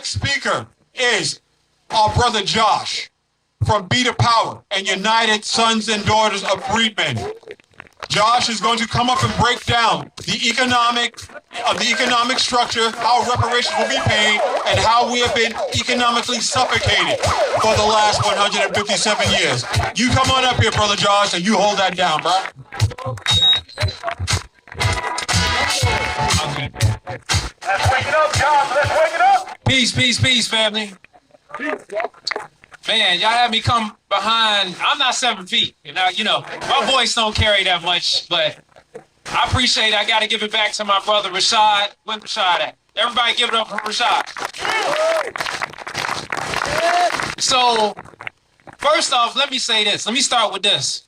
next speaker is our brother Josh from Be the Power and United Sons and Daughters of Freedmen. Josh is going to come up and break down the economic structure, how reparations will be paid, and how we have been economically suffocated for the last 157 years. You come on up here, brother Josh, and you hold that down, bro. Let's wake it up, John. Let's wake it up. Peace, peace, peace, family. Man, y'all had me come behind. I'm not 7 feet. You know, my voice don't carry that much, but I appreciate it. I got to give it back to my brother, Rashad. Where's Rashad at? Everybody give it up for Rashad. So, first off, let me say this. Let me start with this.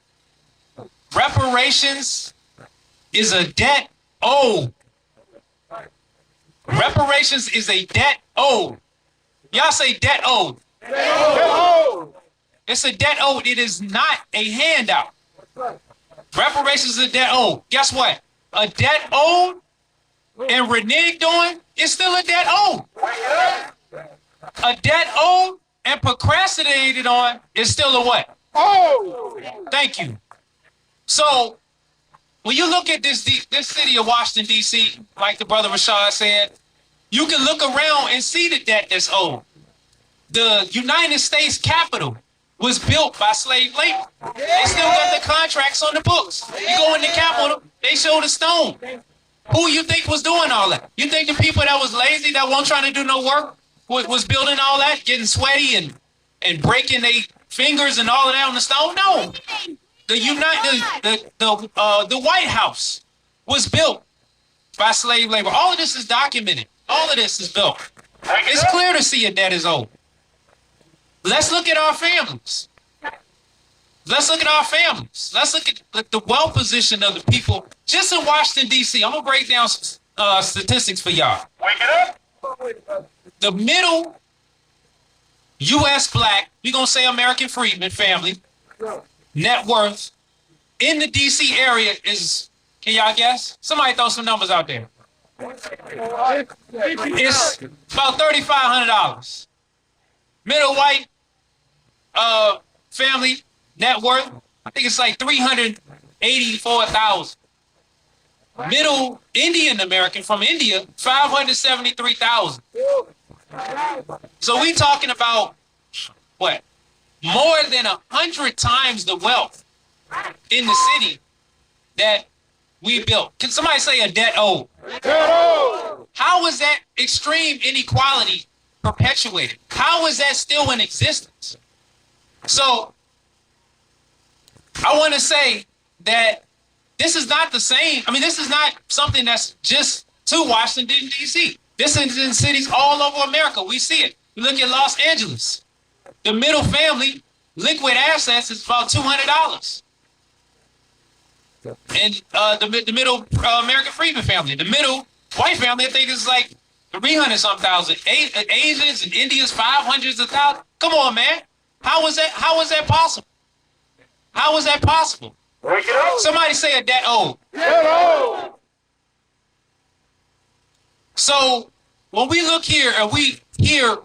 Reparations is a debt owed. Reparations is a debt owed. Y'all say debt owed. It's a debt owed. It is not a handout. Reparations is a debt owed. Guess what? A debt owed and reneged on is still a debt owed. A debt owed and procrastinated on is still a what? Oh! Thank you. So, when you look at this city of Washington, D.C., like the brother Rashad said, you can look around and see the debt that's owed. The United States Capitol was built by slave labor. They still got the contracts on the books. You go in the Capitol, they show the stone. Who you think was doing all that? You think the people that was lazy, that weren't trying to do no work, was building all that, getting sweaty and breaking their fingers and all of that on the stone? No. The White House was built by slave labor. All of this is documented. All of this is built. It's clear to see a debt is owed. Let's look at our families. Let's look at our families. Let's look at the wealth position of the people just in Washington, D.C. I'm going to break down some statistics for y'all. Wake it up. The middle U.S. black, we're going to say American freedmen family, net worth in the D.C. area is, can y'all guess? Somebody throw some numbers out there. It's about $3,500. Middle white family net worth, I think it's like $384,000. Middle Indian American from India, $573,000. So we talking about what? More than 100 times the wealth in the city that we built. Can somebody say a debt owed? How is that extreme inequality perpetuated? How is that still in existence? So I want to say that this is not the same. I mean, this is not something that's just to Washington, D.C. This is in cities all over America. We see it. You look at Los Angeles. The middle family liquid assets is about $200. And the middle American freedman family, the middle white family, I think is like 300-something thousand. Asians and Indians, 500s of thousands. Come on, man. How is that possible? How is that possible? Somebody say a debt owed. So when we look here and we hear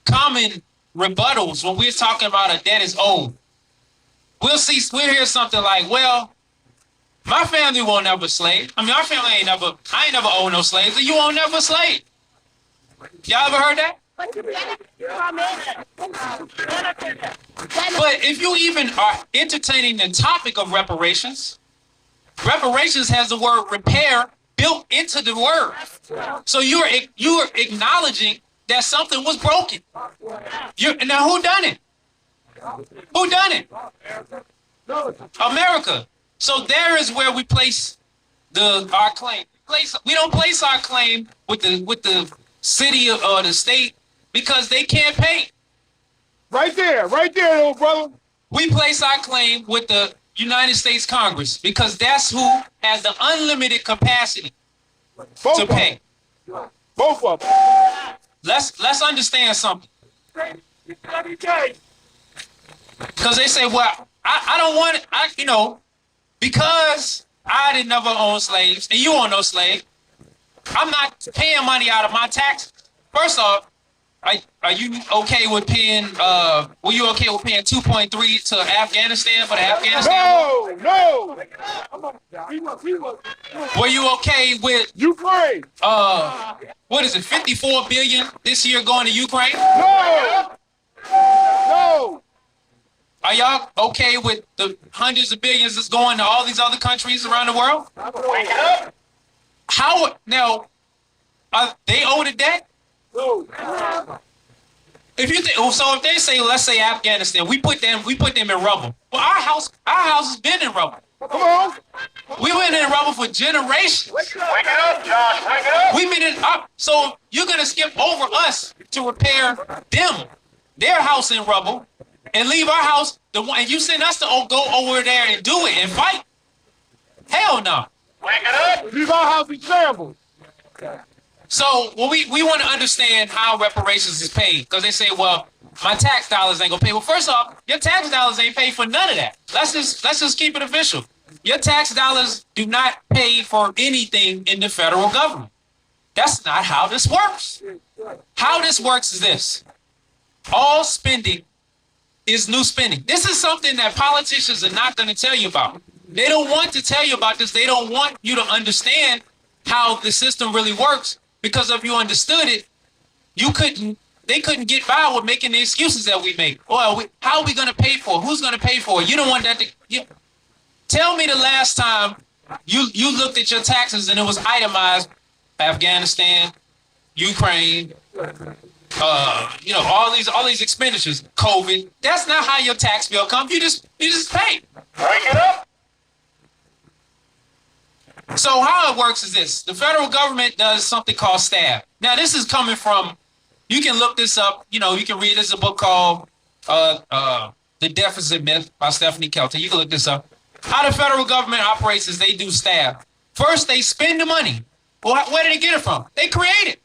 common rebuttals when we're talking about a debt is owed, we'll hear something like, well, my family won't never slave. I mean, our family I ain't never owned no slaves, and you won't never slave. Y'all ever heard that? But if you even are entertaining the topic of reparations, reparations has the word repair built into the word. So you're acknowledging that something was broken. Now who done it? Who done it? America. So there is where we place our claim. We don't place our claim with the city or the state because they can't pay. Right there, little brother. We place our claim with the United States Congress because that's who has the unlimited capacity to pay. Both of them. Let's understand something. Because they say, well, I don't want it, because I didn't never own slaves and you own no slave, I'm not paying money out of my taxes. First off, Are you okay with paying? Were you okay with paying 2.3 to Afghanistan for the Afghanistan? No. Were you okay with Ukraine. what is it? 54 billion this year going to Ukraine? No. Are y'all okay with the hundreds of billions that's going to all these other countries around the world? Wake it up. How now? Are they owe the debt? No. If you think so, if they say, let's say Afghanistan, we put them in rubble. Well, our house has been in rubble. Come on. We've been in rubble for generations. Wake it up, Josh. Wake it up. We've been in. So you're gonna skip over us to repair their house in rubble, and leave our house and you send us to go over there and do it and fight? Hell no. Wake it up. Leave our house in shambles. So we want to understand how reparations is paid, because they say, well, my tax dollars ain't gonna pay. Well, first off, your tax dollars ain't paid for none of that. Let's just keep it official. Your tax dollars do not pay for anything in the federal government. That's not how this works. How this works is this: all spending is new spending. This is something that politicians are not going to tell you about. They don't want to tell you about this. They don't want you to understand how the system really works. Because if you understood it, they couldn't get by with making the excuses that we make. Well, how are we going to pay for it? Who's going to pay for it? You don't want that to... Tell me the last time you looked at your taxes and it was itemized: Afghanistan, Ukraine, all these expenditures, COVID. That's not how your tax bill comes. You just pay. Wake it up. So how it works is this: the federal government does something called staff. Now, this is coming from, you can look this up, you can read, there's a book called The Deficit Myth by Stephanie Kelton. You can look this up. How the federal government operates is they do staff. First, they spend the money. Well, where did they get it from? They create it.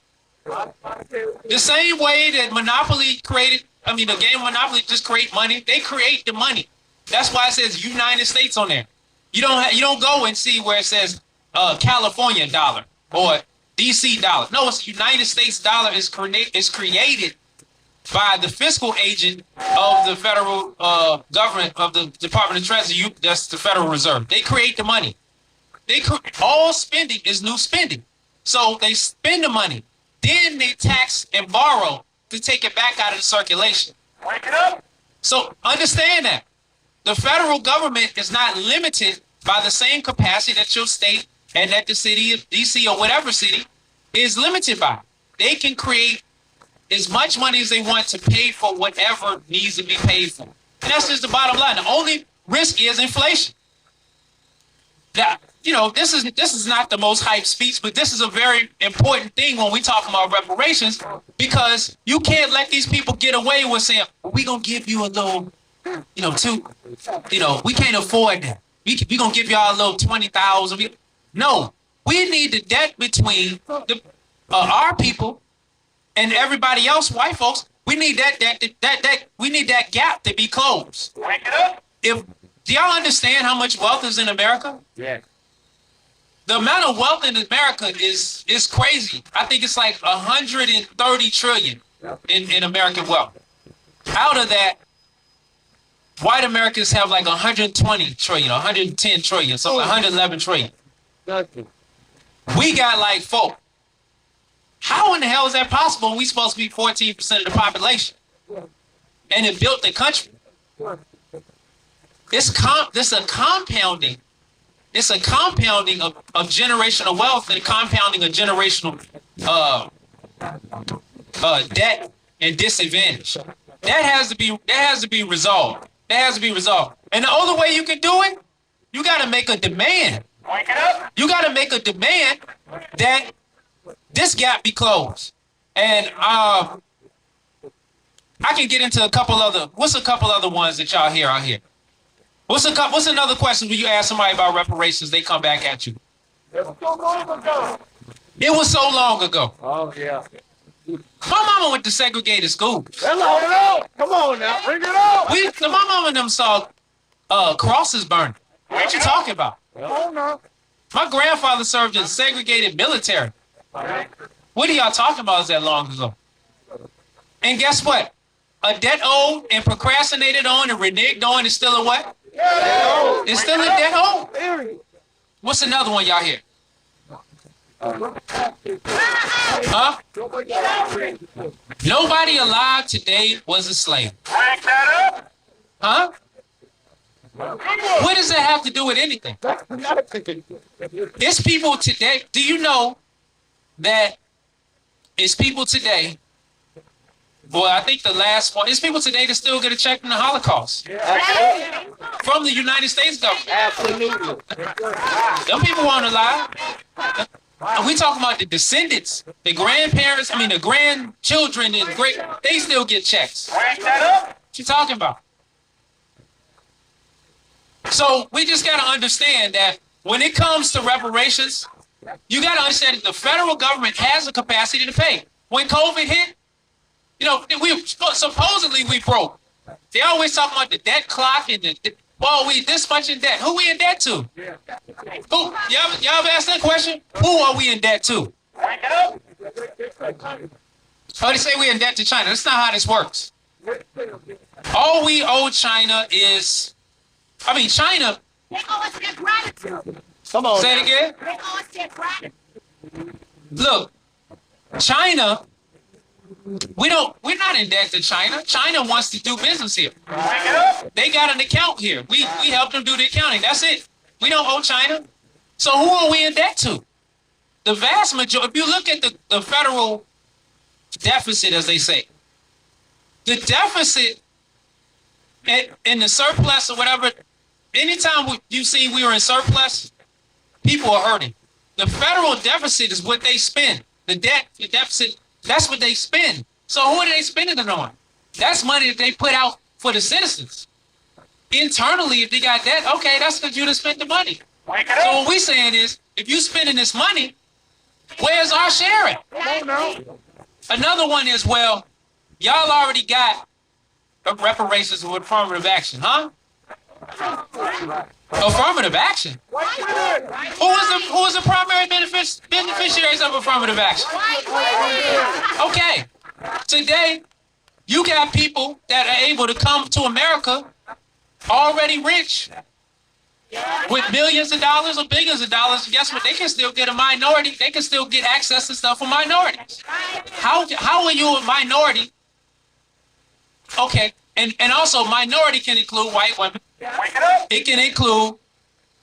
The same way that Monopoly the game Monopoly just create money, they create the money. That's why it says United States on there. You don't go and see where it says California dollar or DC dollar. No, it's United States dollar is created by the fiscal agent of the federal government, of the Department of Treasury. That's the Federal Reserve. They create the money. All spending is new spending. So they spend the money, then they tax and borrow to take it back out of the circulation. Wake it up. So understand that the federal government is not limited by the same capacity that your state and that the city of DC or whatever city is limited by. They can create as much money as they want to pay for whatever needs to be paid for. And that's just the bottom line. The only risk is inflation. Now, this is not the most hyped speech, but this is a very important thing when we talk about reparations, because you can't let these people get away with saying, well, we're going to give you a little, we can't afford that. We going to give y'all a little 20,000. No, we need the debt between our people and everybody else, white folks. We need we need that gap to be closed. Wake it up. Do y'all understand how much wealth is in America? Yeah. The amount of wealth in America is crazy. I think it's like 130 trillion in American wealth. Out of that, white Americans have like 120 trillion, 110 trillion, so 111 trillion. We got like 4. How in the hell is that possible when we supposed to be 14% of the population? And it built the country. It's a compounding. It's a compounding of generational wealth and compounding of generational debt and disadvantage. That has to be resolved. That has to be resolved. And the only way you can do it, you got to make a demand. Wake it up. You got to make a demand that this gap be closed. And I can get into what's a couple other ones that y'all hear out here? What's another question when you ask somebody about reparations, they come back at you? It was so long ago. It was so long ago. Oh, yeah. My mama went to segregated schools. Hello. Come on now. Bring it up. My mama and them saw crosses burning. What you talking about? Come on now. My grandfather served in segregated military. What are y'all talking about is that long ago? And guess what? A debt owed and procrastinated on and reneged on is still a what? It's still a debt owed. What's another one y'all hear? Huh? Nobody alive today was a slave. Break that up. Huh? What does that have to do with anything? It's people today. Do you know that it's people today? Well, I think the last one, it's people today that still get a check from the Holocaust. From the United States government. Absolutely. Them people weren't alive. And we talking about the descendants, the grandparents, the grandchildren, and they still get checks. Break that up. What you talking about? So we just got to understand that when it comes to reparations, you got to understand that the federal government has the capacity to pay. When COVID hit, supposedly we broke. They always talk about the debt clock and we this much in debt. Who we in debt to? Who? Y'all ever asked that question? Who are we in debt to? Break it up. Oh, they say we in debt to China. That's not how this works. All we owe China is, China. They owe us their gratitude. Come on. Say it again. They owe us their gratitude. Look, China. We're not in debt to China. China wants to do business here. Break it up. They got an account here. We help them do the accounting. That's it. We don't owe China. So who are we in debt to? The vast majority, if you look at the federal deficit, as they say, the deficit in the surplus or whatever, anytime you see we were in surplus, people are hurting. The federal deficit is what they spend. The deficit, that's what they spend. So who are they spending it on? That's money that they put out for the citizens. Internally, if they got debt, okay, that's because you done spent the money. Break it So up. what we saying is, if you spending this money, where's our share at? Another one is, well, y'all already got reparations with affirmative action, huh? Affirmative action? Who was the primary beneficiaries of affirmative action? Okay, today, you got people that are able to come to America already rich with millions of dollars or billions of dollars. Guess what? They can still get a minority. They can still get access to stuff for minorities. How are you a minority? Okay, and also minority can include white women. Break it up. It can include,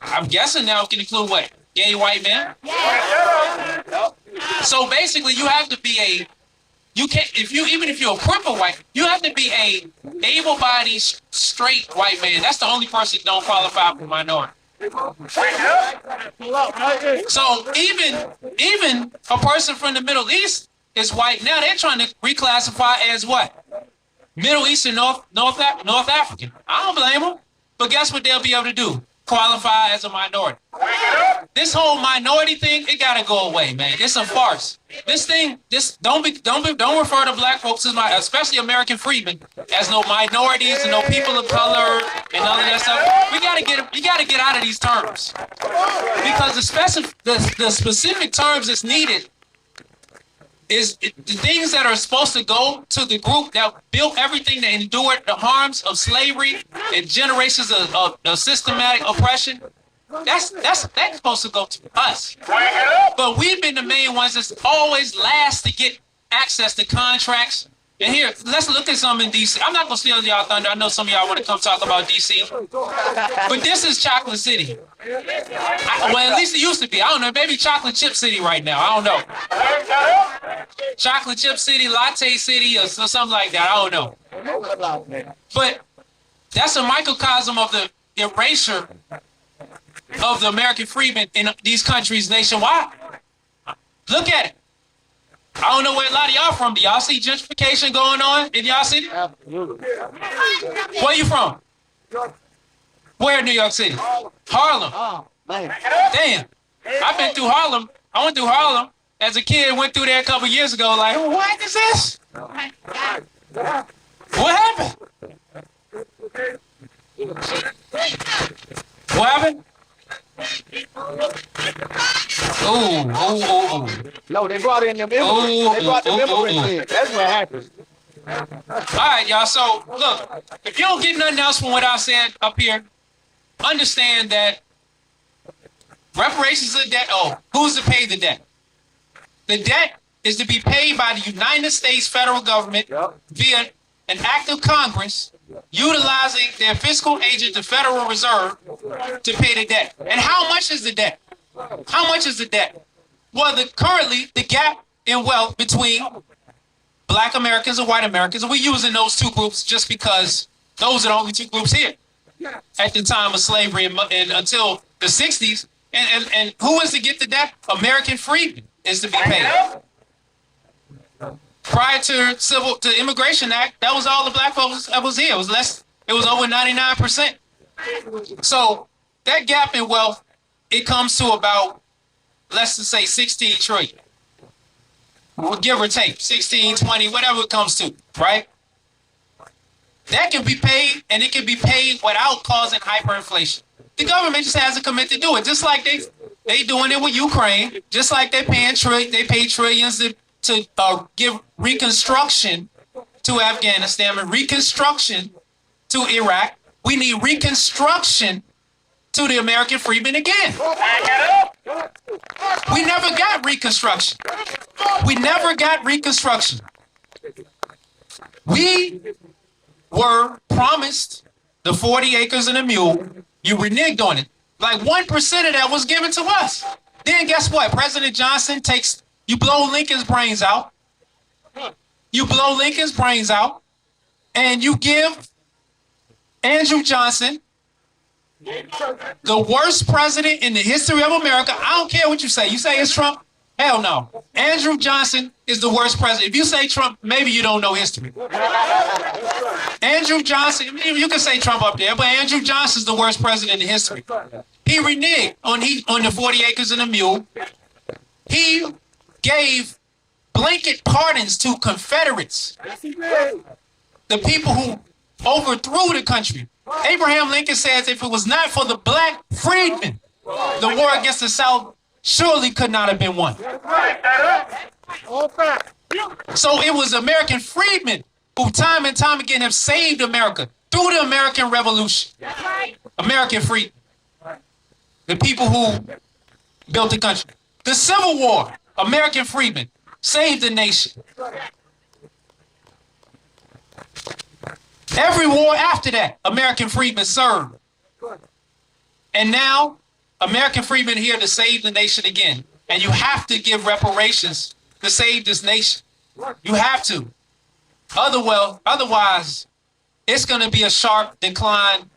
I'm guessing now it can include what? Gay white men? Break that up. So basically you have to be even if you're a crippled white, you have to be a able-bodied straight white man. That's the only person that don't qualify for minority. Break it up. So even a person from the Middle East is white. Now they're trying to reclassify as what? Middle Eastern, North African. I don't blame them. But guess what they'll be able to do? Qualify as a minority. Break it up. This whole minority thing, it gotta go away, man. It's a farce. Don't refer to black folks as especially American freedmen as no minorities and no people of color and all of that stuff. You gotta get out of these terms because the specific terms that's needed is the things that are supposed to go to the group that built everything, that endured the harms of slavery and generations of systematic oppression. That's supposed to go to us. Break it up. But we've been the main ones that's always last to get access to contracts. And here, let's look at some in D.C. I'm not going to steal y'all thunder. I know some of y'all want to come talk about D.C. But this is Chocolate City. Well, at least it used to be. I don't know. Maybe Chocolate Chip City right now. I don't know. Break that up. Chocolate Chip City, Latte City, or something like that. I don't know. But that's a microcosm of the erasure of the American freedmen in these countries nationwide. Look at it. I don't know where a lot of y'all from. Do y'all see gentrification going on in y'all city? Absolutely. Where you from? Where in New York City? Harlem. Oh, man. Damn. I've been through Harlem. I went through Harlem as a kid. Went through there a couple years ago. Like, what is this? What happened? What happened? Ooh. No, they brought in them immigrants. They brought them immigrants in. That's what happened. All right, y'all. So, look, if you don't get nothing else from what I said up here, understand that reparations is a debt owed. Who's to pay the debt? The debt is to be paid by the United States federal government via an act of Congress utilizing their fiscal agent, the Federal Reserve, to pay the debt. And how much is the debt? How much is the debt? Well, currently, the gap in wealth between Black Americans and white Americans, and we're using those two groups just because those are the only two groups here at the time of slavery and until the 60s. And who is to get the debt? American freedmen is to be paid. Prior to the Immigration Act, that was all the black folks that was here. It was less. It was over 99%. So that gap in wealth, it comes to about, let's just say 16 trillion. We'll give or take 16, 20, whatever it comes to, right? That can be paid, and it can be paid without causing hyperinflation. The government just has to commit to do it, just like they doing it with Ukraine, just like they pay trillions to give reconstruction to Afghanistan and reconstruction to Iraq. We need reconstruction to the American freedmen again. We never got reconstruction. We never got reconstruction. We were promised the 40 acres and a mule. You reneged on it. Like 1% of that was given to us. Then guess what? President Johnson you blow Lincoln's brains out. You blow Lincoln's brains out, and you give Andrew Johnson, the worst president in the history of America. I don't care what you say. You say it's Trump? Hell no. Andrew Johnson is the worst president. If you say Trump, maybe you don't know history. Andrew Johnson, you can say Trump up there, but Andrew Johnson is the worst president in history. He reneged on the 40 acres and a mule. He gave blanket pardons to Confederates, the people who overthrew the country. Abraham Lincoln says if it was not for the black freedmen, the war against the South surely could not have been won. So it was American freedmen who time and time again have saved America through the American Revolution. American freedmen. The people who built the country. The Civil War, American freedmen saved the nation. Every war after that, American freedmen served. And now, American freedmen here to save the nation again. And you have to give reparations to save this nation. You have to. Otherwise, it's going to be a sharp decline,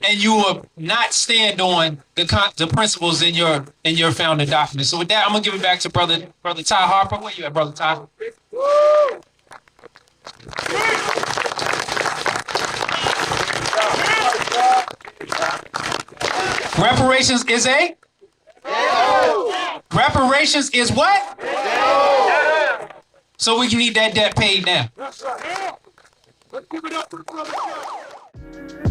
and you will not stand on the principles in your founding document. So with that, I'm going to give it back to Brother Ty Harper. Where you at, Brother Ty? Reparations is a? Reparations is what? So we need that debt paid now. Let's give it up for Brother Josh.